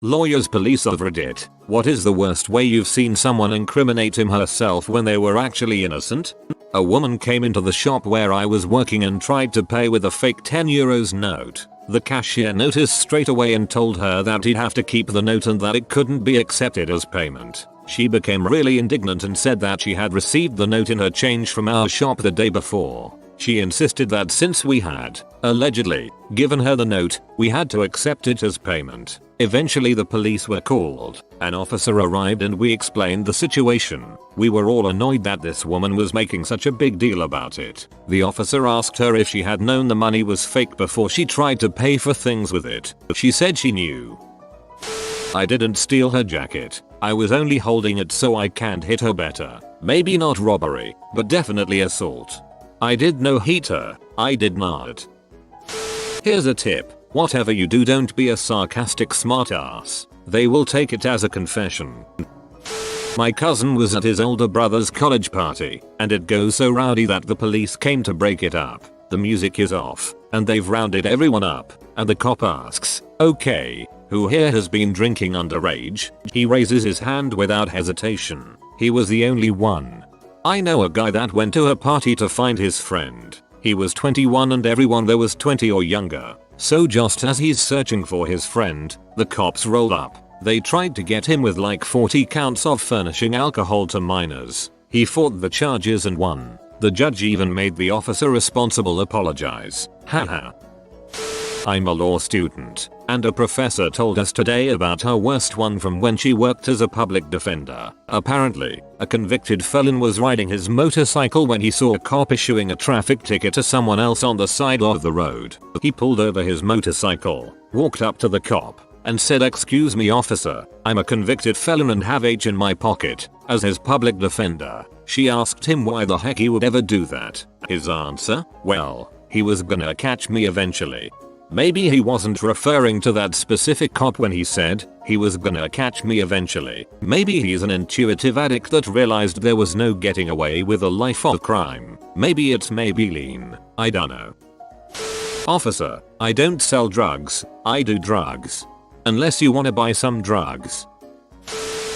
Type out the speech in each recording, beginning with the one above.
Lawyers police of Reddit. What is the worst way you've seen someone incriminate him herself when they were actually innocent? A woman came into the shop where I was working and tried to pay with a fake €10 note. The cashier noticed straight away and told her that he'd have to keep the note and that it couldn't be accepted as payment. She became really indignant and said that she had received the note in her change from our shop the day before. She insisted that since we had, allegedly, given her the note, we had to accept it as payment. Eventually the police were called. An officer arrived and we explained the situation. We were all annoyed that this woman was making such a big deal about it. The officer asked her if she had known the money was fake before she tried to pay for things with it. She said she knew. I didn't steal her jacket. I was only holding it so I can't hit her better. Maybe not robbery, but definitely assault. I did no hit her. I did not. Here's a tip. Whatever you do, don't be a sarcastic smartass. They will take it as a confession. My cousin was at his older brother's college party, and it goes so rowdy that the police came to break it up. The music is off, and they've rounded everyone up, and the cop asks, "Okay, who here has been drinking underage?" He raises his hand without hesitation. He was the only one. I know a guy that went to a party to find his friend. He was 21 and everyone there was 20 or younger. So just as he's searching for his friend, the cops rolled up. They tried to get him with like 40 counts of furnishing alcohol to minors. He fought the charges and won. The judge even made the officer responsible apologize. Haha. I'm a law student, and a professor told us today about her worst one from when she worked as a public defender. Apparently, a convicted felon was riding his motorcycle when he saw a cop issuing a traffic ticket to someone else on the side of the road. He pulled over his motorcycle, walked up to the cop, and said, "Excuse me officer, I'm a convicted felon and have H in my pocket." As his public defender, she asked him why the heck he would ever do that. His answer? Well, he was gonna catch me eventually. Maybe he wasn't referring to that specific cop when he said, "he was gonna catch me eventually." Maybe he's an intuitive addict that realized there was no getting away with a life of crime. Maybe it's Maybelline. I dunno. Officer, I don't sell drugs, I do drugs. Unless you wanna buy some drugs.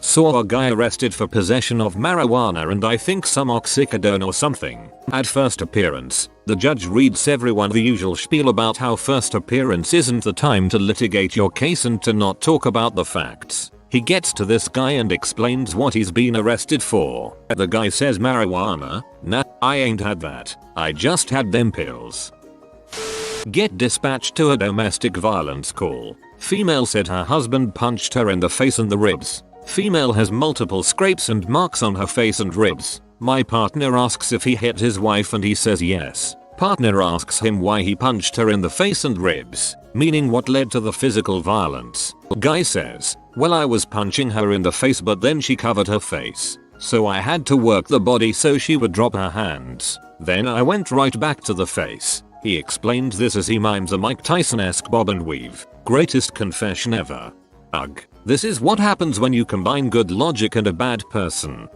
Saw a guy arrested for possession of marijuana and I think some oxycodone or something. At first appearance, the judge reads everyone the usual spiel about how first appearance isn't the time to litigate your case and to not talk about the facts. He gets to this guy and explains what he's been arrested for. The guy says, "Marijuana? Nah, I ain't had that. I just had them pills." Get dispatched to a domestic violence call. Female said her husband punched her in the face and the ribs. Female has multiple scrapes and marks on her face and ribs. My partner asks if he hit his wife and he says yes. Partner asks him why he punched her in the face and ribs, meaning what led to the physical violence. Guy says, "Well, I was punching her in the face but then she covered her face. So I had to work the body so she would drop her hands. Then I went right back to the face." He explained this as he mimes a Mike Tyson-esque bob and weave. Greatest confession ever. Ugh. This is what happens when you combine good logic and a bad person.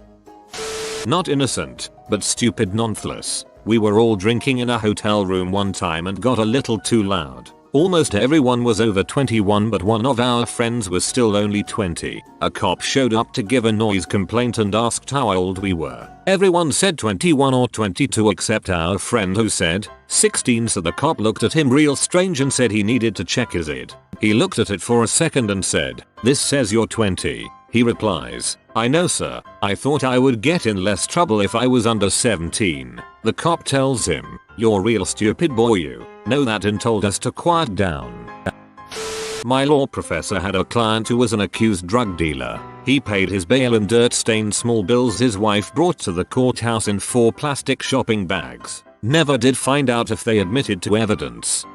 Not innocent, but stupid nonetheless. We were all drinking in a hotel room one time and got a little too loud. Almost everyone was over 21 but one of our friends was still only 20. A cop showed up to give a noise complaint and asked how old we were. Everyone said 21 or 22 except our friend who said 16, so the cop looked at him real strange and said he needed to check his ID. He looked at it for a second and said, "This says you're 20. He replies, "I know sir, I thought I would get in less trouble if I was under 17. The cop tells him, "You're real stupid boy, you know that," and told us to quiet down. My law professor had a client who was an accused drug dealer. He paid his bail in dirt-stained small bills his wife brought to the courthouse in 4 plastic shopping bags. Never did find out if they admitted to evidence.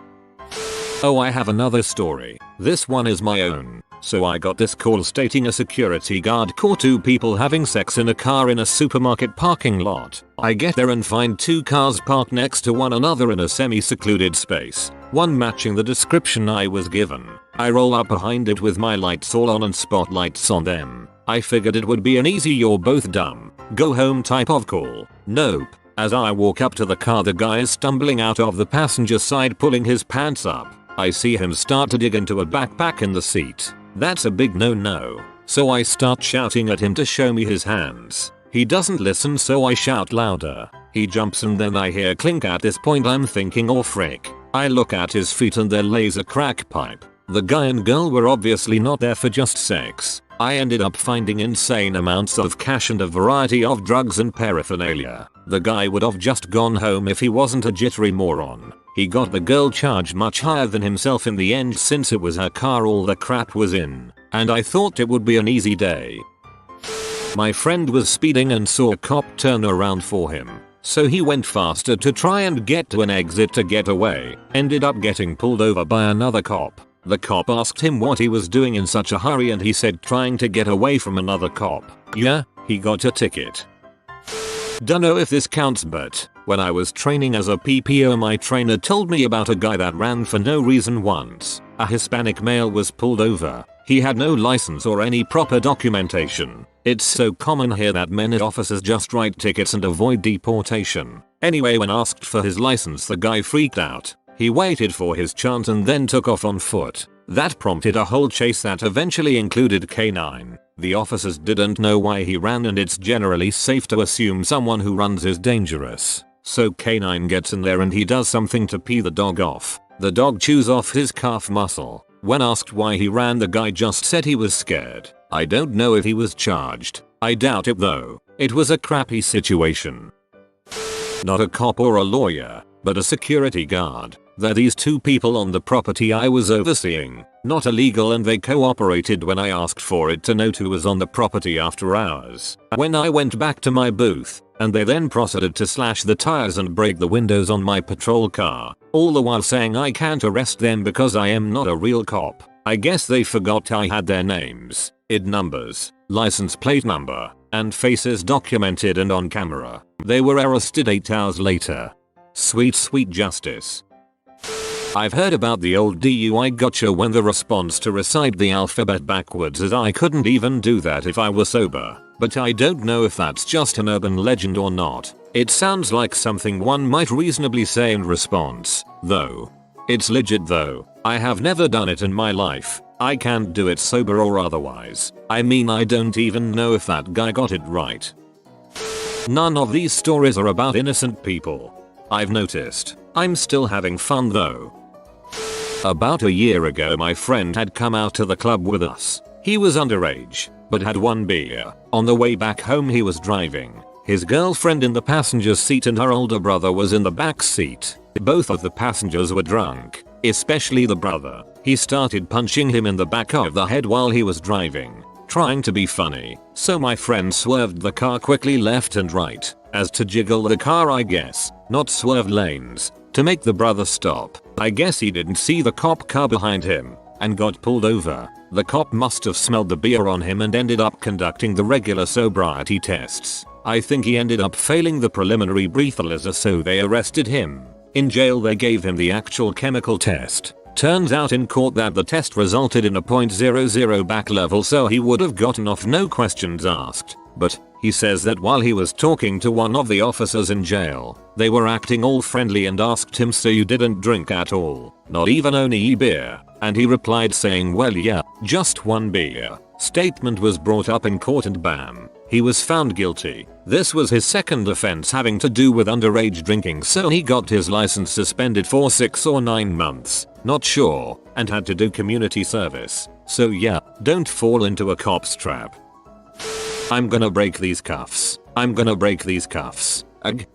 Oh, I have another story. This one is my own. So I got this call stating a security guard caught 2 people having sex in a car in a supermarket parking lot. I get there and find 2 cars parked next to one another in a semi-secluded space, one matching the description I was given. I roll up behind it with my lights all on and spotlights on them. I figured it would be an easy "you're both dumb, go home" type of call. Nope. As I walk up to the car, the guy is stumbling out of the passenger side pulling his pants up. I see him start to dig into a backpack in the seat. That's a big no-no. So I start shouting at him to show me his hands. He doesn't listen, so I shout louder. He jumps and then I hear clink. At this point I'm thinking, oh frick. I look at his feet and there lays a crack pipe. The guy and girl were obviously not there for just sex. I ended up finding insane amounts of cash and a variety of drugs and paraphernalia. The guy would have just gone home if he wasn't a jittery moron. He got the girl charged much higher than himself in the end since it was her car all the crap was in. And I thought it would be an easy day. My friend was speeding and saw a cop turn around for him. So he went faster to try and get to an exit to get away. Ended up getting pulled over by another cop. The cop asked him what he was doing in such a hurry and he said trying to get away from another cop. Yeah, he got a ticket. Dunno if this counts, but when I was training as a PPO my trainer told me about a guy that ran for no reason once. A Hispanic male was pulled over. He had no license or any proper documentation. It's so common here that many officers just write tickets and avoid deportation. Anyway, when asked for his license the guy freaked out. He waited for his chance and then took off on foot. That prompted a whole chase that eventually included K9. The officers didn't know why he ran and it's generally safe to assume someone who runs is dangerous. So K9 gets in there and he does something to pee the dog off. The dog chews off his calf muscle. When asked why he ran the guy just said he was scared. I don't know if he was charged. I doubt it though. It was a crappy situation. Not a cop or a lawyer, but a security guard. They're these two people on the property I was overseeing. Not illegal and they cooperated when I asked for it to note who was on the property after hours. When I went back to my booth, and they then proceeded to slash the tires and break the windows on my patrol car, all the while saying I can't arrest them because I am not a real cop. I guess they forgot I had their names, ID numbers, license plate number, and faces documented and on camera. They were arrested 8 hours later. Sweet justice. I've heard about the old DUI gotcha when the response to recite the alphabet backwards is I couldn't even do that if I were sober. But I don't know if that's just an urban legend or not. It sounds like something one might reasonably say in response, though. It's legit though. I have never done it in my life. I can't do it sober or otherwise. I mean, I don't even know if that guy got it right. None of these stories are about innocent people. I've noticed. I'm still having fun though. About a year ago my friend had come out to the club with us. He was underage, but had one beer. On the way back home he was driving. His girlfriend in the passenger seat and her older brother was in the back seat. Both of the passengers were drunk, especially the brother. He started punching him in the back of the head while he was driving, trying to be funny. So my friend swerved the car quickly left and right, as to jiggle the car I guess, not swerve lanes, to make the brother stop. I guess he didn't see the cop car behind him, and got pulled over. The cop must have smelled the beer on him and ended up conducting the regular sobriety tests. I think he ended up failing the preliminary breathalyzer, so they arrested him. In jail they gave him the actual chemical test. Turns out in court that the test resulted in a .00 back level, so he would have gotten off no questions asked. But he says that while he was talking to one of the officers in jail, they were acting all friendly and asked him, so you didn't drink at all? Not even only beer? And he replied saying, well yeah, just one beer. Statement was brought up in court and bam, he was found guilty. This was his second offense having to do with underage drinking, so he got his license suspended for 6 or 9 months, not sure, and had to do community service. So yeah, don't fall into a cop's trap. I'm gonna break these cuffs. I'm gonna break these cuffs. Ugh.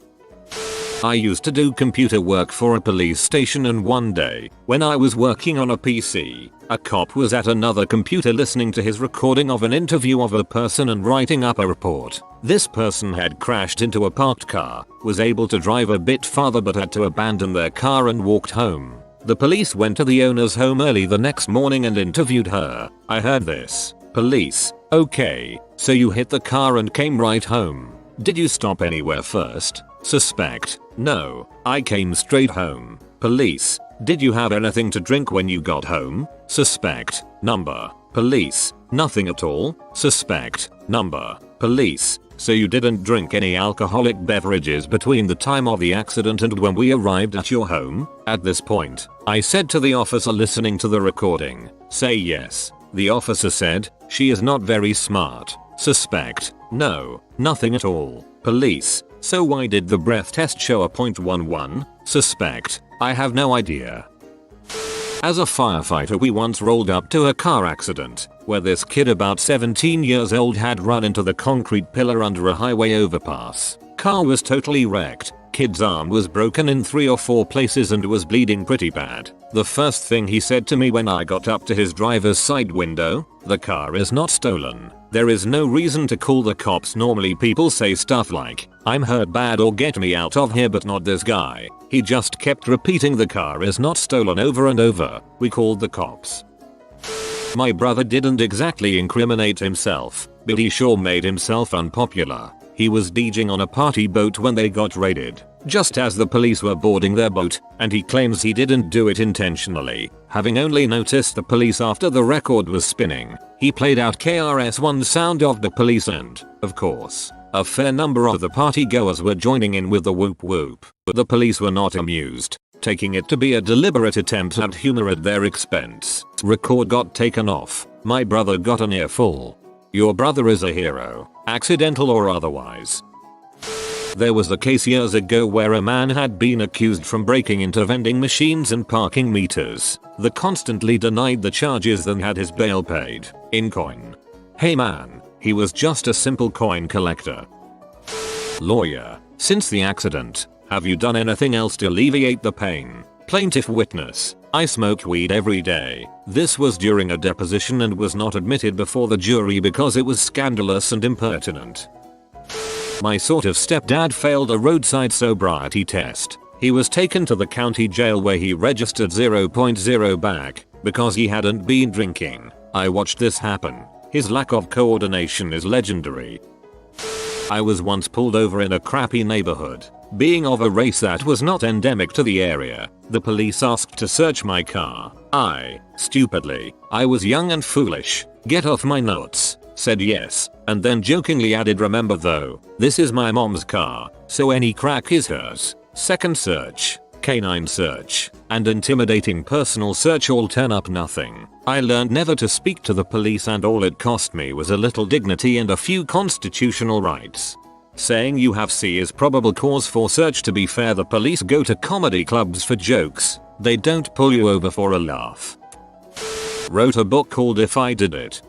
I used to do computer work for a police station, and one day, when I was working on a PC, a cop was at another computer listening to his recording of an interview of a person and writing up a report. This person had crashed into a parked car, was able to drive a bit farther but had to abandon their car and walked home. The police went to the owner's home early the next morning and interviewed her. I heard this. Police. Okay, so you hit the car and came right home. Did you stop anywhere first? Suspect. No, I came straight home. Police. Did you have anything to drink when you got home? Suspect. Number. Police. Nothing at all. Suspect. Number. Police. So you didn't drink any alcoholic beverages between the time of the accident and when we arrived at your home? At this point, I said to the officer listening to the recording, say yes. The officer said, she is not very smart. Suspect, no, nothing at all. Police, so why did the breath test show a .11? Suspect, I have no idea. As a firefighter, we once rolled up to a car accident where this kid about 17 years old had run into the concrete pillar under a highway overpass. Car was totally wrecked. Kid's arm was broken in 3 or 4 places and was bleeding pretty bad. The first thing he said to me when I got up to his driver's side window, the car is not stolen. There is no reason to call the cops. Normally people say stuff like, I'm hurt bad or get me out of here, but not this guy. He just kept repeating the car is not stolen over and over. We called the cops. My brother didn't exactly incriminate himself, but he sure made himself unpopular. He was DJing on a party boat when they got raided, just as the police were boarding their boat, and he claims he didn't do it intentionally, having only noticed the police after the record was spinning. He played out KRS-One sound of the police and, of course, a fair number of the party goers were joining in with the whoop whoop. The police were not amused, taking it to be a deliberate attempt at humor at their expense. Record got taken off. My brother got an earful. Your brother is a hero, accidental or otherwise. There was a case years ago where a man had been accused from breaking into vending machines and parking meters. The constantly denied the charges, then had his bail paid in coin. Hey man, he was just a simple coin collector. Lawyer, since the accident, have you done anything else to alleviate the pain? Plaintiff witness, I smoke weed every day. This was during a deposition and was not admitted before the jury because it was scandalous and impertinent. My sort of stepdad failed a roadside sobriety test. He was taken to the county jail where he registered 0.0 back because he hadn't been drinking. I watched this happen. His lack of coordination is legendary. I was once pulled over in a crappy neighborhood. Being of a race that was not endemic to the area, the police asked to search my car. Stupidly, I was young and foolish, get off my nuts, said yes, and then jokingly added, remember though, this is my mom's car, so any crack is hers. Second search, canine search, and intimidating personal search all turn up nothing. I learned never to speak to the police and all it cost me was a little dignity and a few constitutional rights. Saying you have C is probable cause for search. To be fair, the police go to comedy clubs for jokes. They don't pull you over for a laugh. Wrote a book called If I Did It.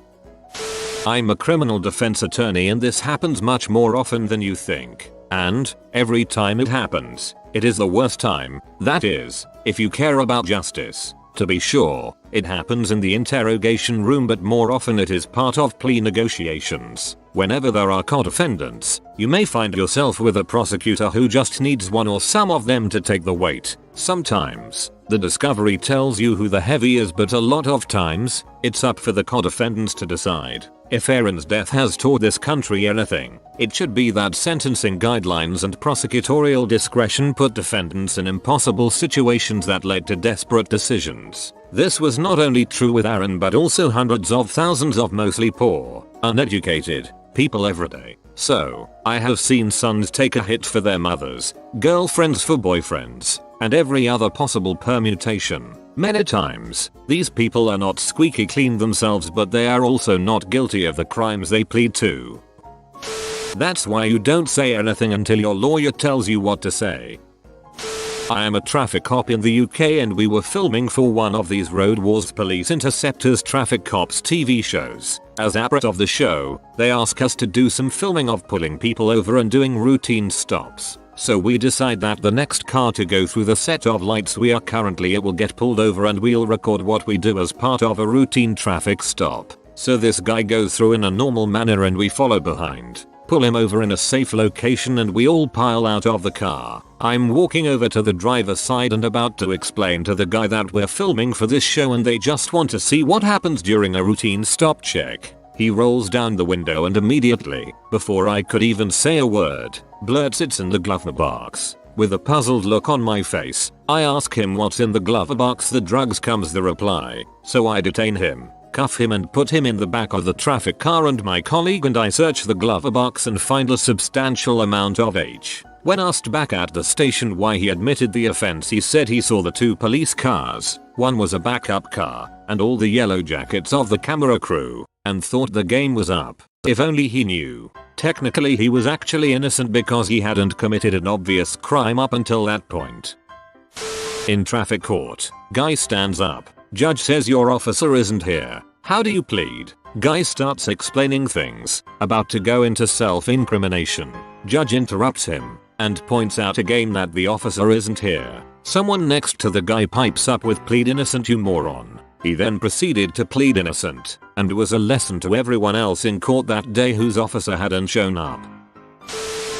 I'm a criminal defense attorney and this happens much more often than you think. And, every time it happens, it is the worst time. That is, if you care about justice. To be sure, it happens in the interrogation room, but more often it is part of plea negotiations. Whenever there are co-defendants, you may find yourself with a prosecutor who just needs one or some of them to take the weight. Sometimes, the discovery tells you who the heavy is, but a lot of times, it's up for the co-defendants to decide. If Aaron's death has taught this country anything, it should be that sentencing guidelines and prosecutorial discretion put defendants in impossible situations that led to desperate decisions. This was not only true with Aaron but also hundreds of thousands of mostly poor, uneducated people every day. So, I have seen sons take a hit for their mothers, girlfriends for boyfriends, and every other possible permutation. Many times, these people are not squeaky clean themselves, but they are also not guilty of the crimes they plead to. That's why you don't say anything until your lawyer tells you what to say. I am a traffic cop in the UK and we were filming for one of these Road Wars Police Interceptors Traffic Cops TV shows. As a part of the show, they ask us to do some filming of pulling people over and doing routine stops. So we decide that the next car to go through the set of lights we are currently at will get pulled over and we'll record what we do as part of a routine traffic stop. So this guy goes through in a normal manner and we follow behind. Pull him over in a safe location and we all pile out of the car. I'm walking over to the driver's side and about to explain to the guy that we're filming for this show and they just want to see what happens during a routine stop check. He rolls down the window and immediately, before I could even say a word, blurts it's in the glove box. With a puzzled look on my face, I ask him what's in the glove box. The drugs, comes the reply. So I detain him, cuff him and put him in the back of the traffic car, and my colleague and I search the glove box and find a substantial amount of H. When asked back at the station why he admitted the offense, he said he saw the 2 police cars, one was a backup car, and all the yellow jackets of the camera crew, and thought the game was up. If only he knew. Technically he was actually innocent because he hadn't committed an obvious crime up until that point. In traffic court, guy stands up. Judge says your officer isn't here. How do you plead? Guy starts explaining things, about to go into self-incrimination. Judge interrupts him and points out again that the officer isn't here. Someone next to the guy pipes up with plead innocent, you moron. He then proceeded to plead innocent, and was a lesson to everyone else in court that day whose officer hadn't shown up.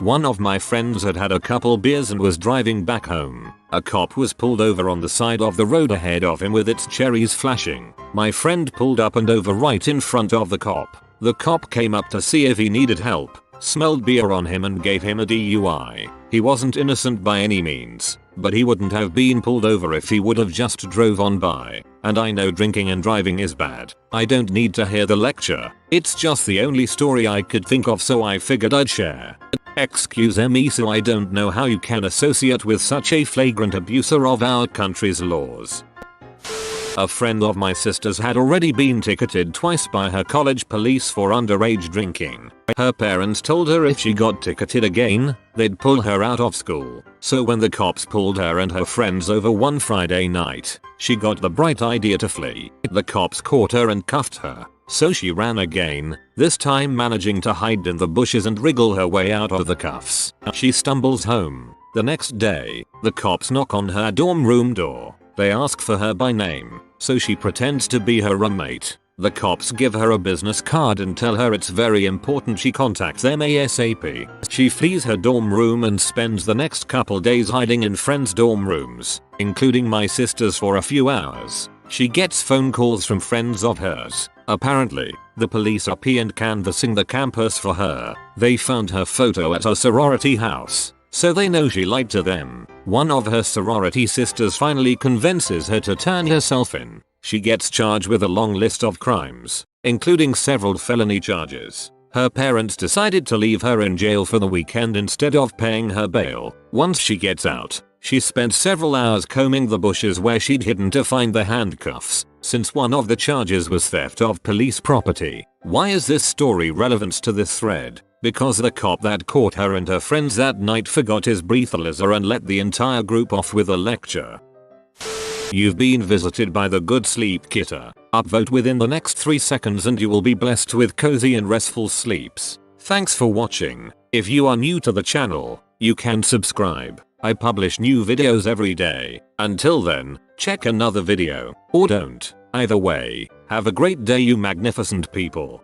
One of my friends had had a couple beers and was driving back home. A cop was pulled over on the side of the road ahead of him with its cherries flashing. My friend pulled up and over right in front of the cop. The cop came up to see if he needed help, smelled beer on him and gave him a DUI. He wasn't innocent by any means, but he wouldn't have been pulled over if he would have just drove on by. And I know drinking and driving is bad. I don't need to hear the lecture. It's just the only story I could think of, so I figured I'd share. Excuse me, so I don't know how you can associate with such a flagrant abuser of our country's laws. A friend of my sister's had already been ticketed twice by her college police for underage drinking. Her parents told her if she got ticketed again, they'd pull her out of school. So when the cops pulled her and her friends over one Friday night, she got the bright idea to flee. The cops caught her and cuffed her. So she ran again, this time managing to hide in the bushes and wriggle her way out of the cuffs. She stumbles home. The next day, the cops knock on her dorm room door. They ask for her by name, so she pretends to be her roommate. The cops give her a business card and tell her it's very important she contacts them ASAP. She flees her dorm room and spends the next couple days hiding in friends' dorm rooms, including my sister's, for a few hours. She gets phone calls from friends of hers. Apparently, the police are and canvassing the campus for her. They found her photo at a sorority house, so they know she lied to them. One of her sorority sisters finally convinces her to turn herself in. She gets charged with a long list of crimes, including several felony charges. Her parents decided to leave her in jail for the weekend instead of paying her bail. Once she gets out, she spent several hours combing the bushes where she'd hidden to find the handcuffs, since one of the charges was theft of police property. Why is this story relevant to this thread? Because the cop that caught her and her friends that night forgot his breathalyzer and let the entire group off with a lecture. You've been visited by the Good Sleep Kitter. Upvote within the next 3 seconds and you will be blessed with cozy and restful sleeps. Thanks for watching. If you are new to the channel, you can subscribe. I publish new videos every day. Until then, check another video, or don't. Either way, have a great day, you magnificent people.